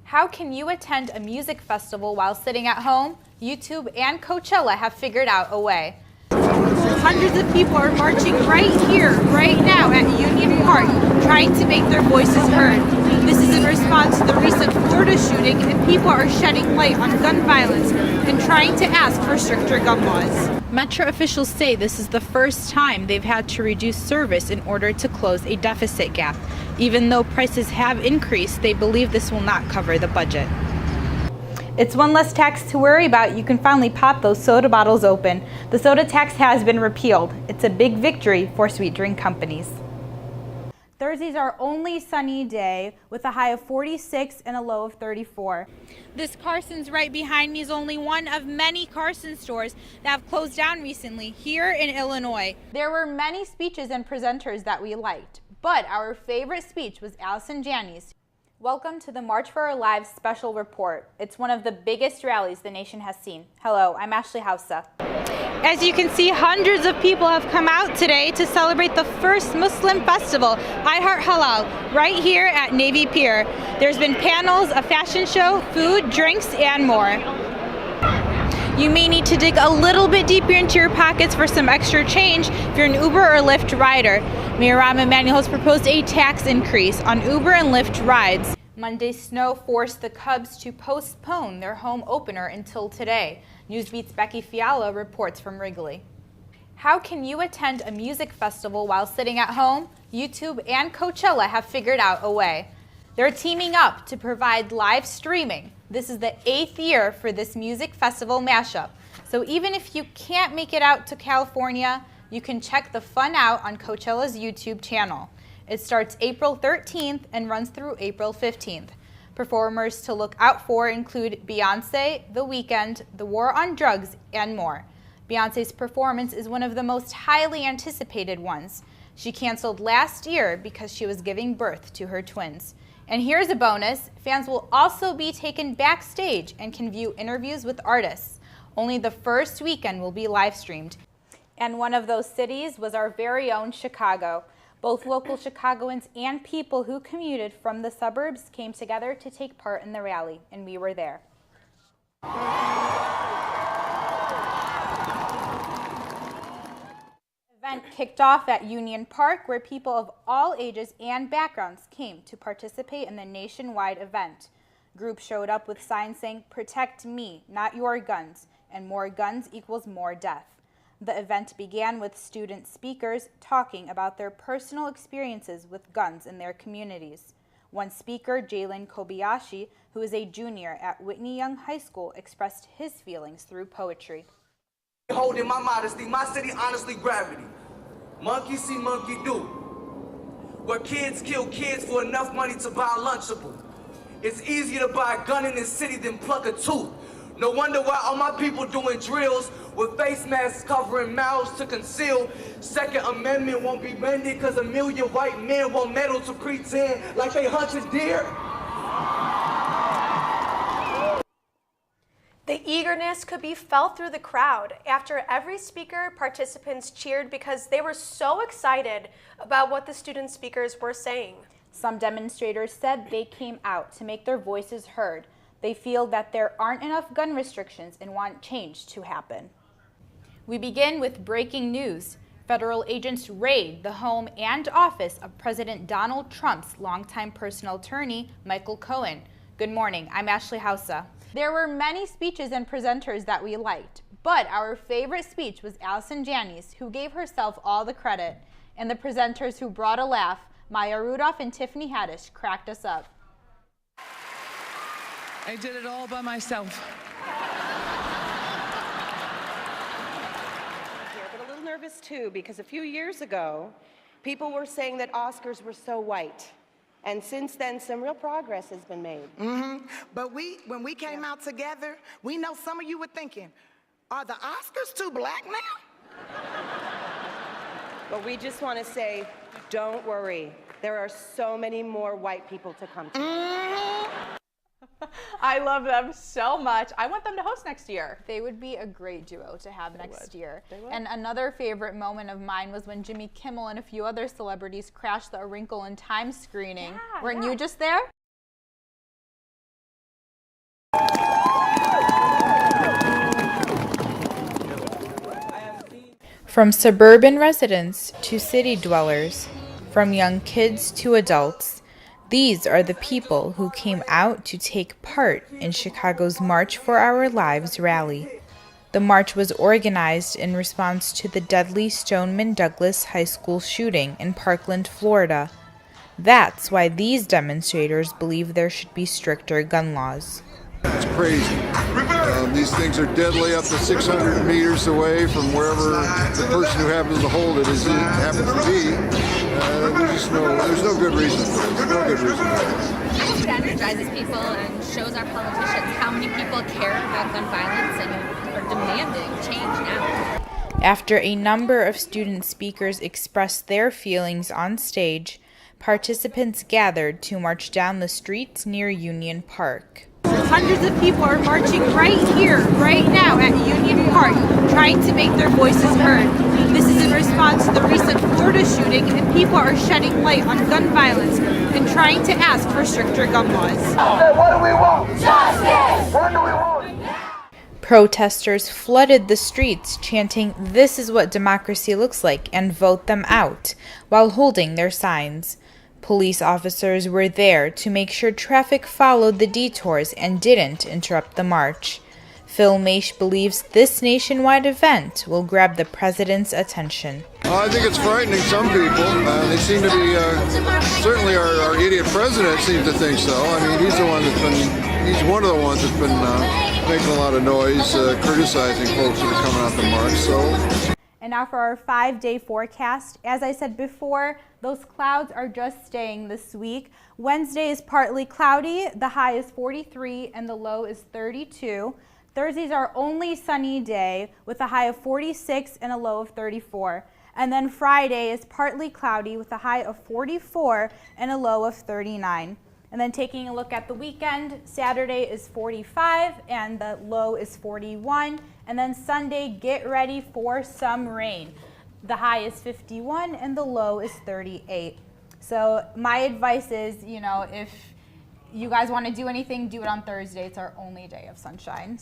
How can you attend a music festival while sitting at home? YouTube and Coachella have figured out a way. Hundreds of people are marching right here, right now at Union Park, trying to make their voices heard. This is in response to the recent Florida shooting, and people are shedding light on gun violence and trying to ask for stricter gun laws. Metro officials say this is the first time they've had to reduce service in order to close a deficit gap. Even though prices have increased, they believe this will not cover the budget. It's one less tax to worry about. You can finally pop those soda bottles open. The soda tax has been repealed. It's a big victory for sweet drink companies. Thursday's our only sunny day with a high of 46 and a low of 34. This Carson's right behind me is only one of many Carson stores that have closed down recently here in Illinois. There were many speeches and presenters that we liked, but our favorite speech was Allison Janney's. Welcome to the March for Our Lives special report. It's one of the biggest rallies the nation has seen. Hello, I'm Househ. As you can see, hundreds of people have come out today to celebrate the first Muslim festival, I Heart Halal, right here at Navy Pier. There's been panels, a fashion show, food, drinks, and more. You may need to dig a little bit deeper into your pockets for some extra change if you're an Uber or Lyft rider. Mayor Rahm Emanuel has proposed a tax increase on Uber and Lyft rides. Monday's snow forced the Cubs to postpone their home opener until today. Newsbeat's Becky Fiala reports from Wrigley. How can you attend a music festival while sitting at home? YouTube and Coachella have figured out a way. They're teaming up to provide live streaming. This is the 8th year for this music festival mashup. So even if you can't make it out to California, you can check the fun out on Coachella's YouTube channel. It starts April 13th and runs through April 15th. Performers to look out for include Beyonce, The Weeknd, The War on Drugs, and more. Beyonce's performance is one of the most highly anticipated ones. She canceled last year because she was giving birth to her twins. And here's a bonus, fans will also be taken backstage and can view interviews with artists. Only the first weekend will be live streamed. And one of those cities was our very own Chicago. Both local Chicagoans and people who commuted from the suburbs came together to take part in the rally, and we were there. The event kicked off at Union Park, where people of all ages and backgrounds came to participate in the nationwide event. Groups showed up with signs saying, "Protect me, not your guns," and more guns equals more death. The event began with student speakers talking about their personal experiences with guns in their communities. One speaker, Jalen Kobayashi, who is a junior at Whitney Young High School, expressed his feelings through poetry. Holding my modesty, my city honestly gravity. Monkey see, monkey do. Where kids kill kids for enough money to buy a Lunchable. It's easier to buy a gun in this city than pluck a tooth. No wonder why all my people doing drills with face masks covering mouths to conceal. Second Amendment won't be bended because a million white men won't meddle to pretend like they hunted deer. The eagerness could be felt through the crowd. After every speaker, participants cheered because they were so excited about what the student speakers were saying. Some demonstrators said they came out to make their voices heard. They feel that there aren't enough gun restrictions and want change to happen. We begin with breaking news. Federal agents raid the home and office of President Donald Trump's longtime personal attorney, Michael Cohen. Good morning, I'm Househ. There were many speeches and presenters that we liked, but our favorite speech was Allison Janney's, who gave herself all the credit, and the presenters who brought a laugh, Maya Rudolph and Tiffany Haddish, cracked us up. I did it all by myself. But a little nervous too, because a few years ago, people were saying that Oscars were so white. And since then, some real progress has been made. But when we came out together, we know some of you were thinking, are the Oscars too black now? But we just want to say, don't worry. There are so many more white people to come to. I love them so much. I want them to host next year. They would be a great duo to have next year. They would. And another favorite moment of mine was when Jimmy Kimmel and a few other celebrities crashed the A Wrinkle in Time screening. Weren't you just there? From suburban residents to city dwellers, from young kids to adults, these are the people who came out to take part in Chicago's March for Our Lives rally. The march was organized in response to the deadly Stoneman Douglas High School shooting in Parkland, Florida. That's why these demonstrators believe there should be stricter gun laws. It's crazy. These things are deadly up to 600 meters away from wherever the person who happens to hold it happens to be. There's no good reason for this. No good reason for this. It energizes people and shows our politicians how many people care about gun violence and are demanding change now. After a number of student speakers expressed their feelings on stage, participants gathered to march down the streets near Union Park. Hundreds of people are marching right here, right now at Union Park, trying to make their voices heard. This is in response to the recent Florida shooting, and people are shedding light on gun violence and trying to ask for stricter gun laws. What do we want? Justice! What do we want? Protesters flooded the streets chanting, "This is what democracy looks like," and "Vote them out," while holding their signs. Police officers were there to make sure traffic followed the detours and didn't interrupt the march. Phil Maish believes this nationwide event will grab the president's attention. I think it's frightening some people. They seem to be, certainly our idiot president seems to think so. I mean, he's one of the ones that's been making a lot of noise, criticizing folks that are coming out to march. So. And now for our 5-day forecast. As I said before, those clouds are just staying this week. Wednesday is partly cloudy. The high is 43 and the low is 32. Thursday's our only sunny day with a high of 46 and a low of 34. And then Friday is partly cloudy with a high of 44 and a low of 39. And then taking a look at the weekend, Saturday is 45 and the low is 41. And then Sunday, get ready for some rain. The high is 51 and the low is 38. So my advice is, if you guys want to do anything, do it on Thursday. It's our only day of sunshine.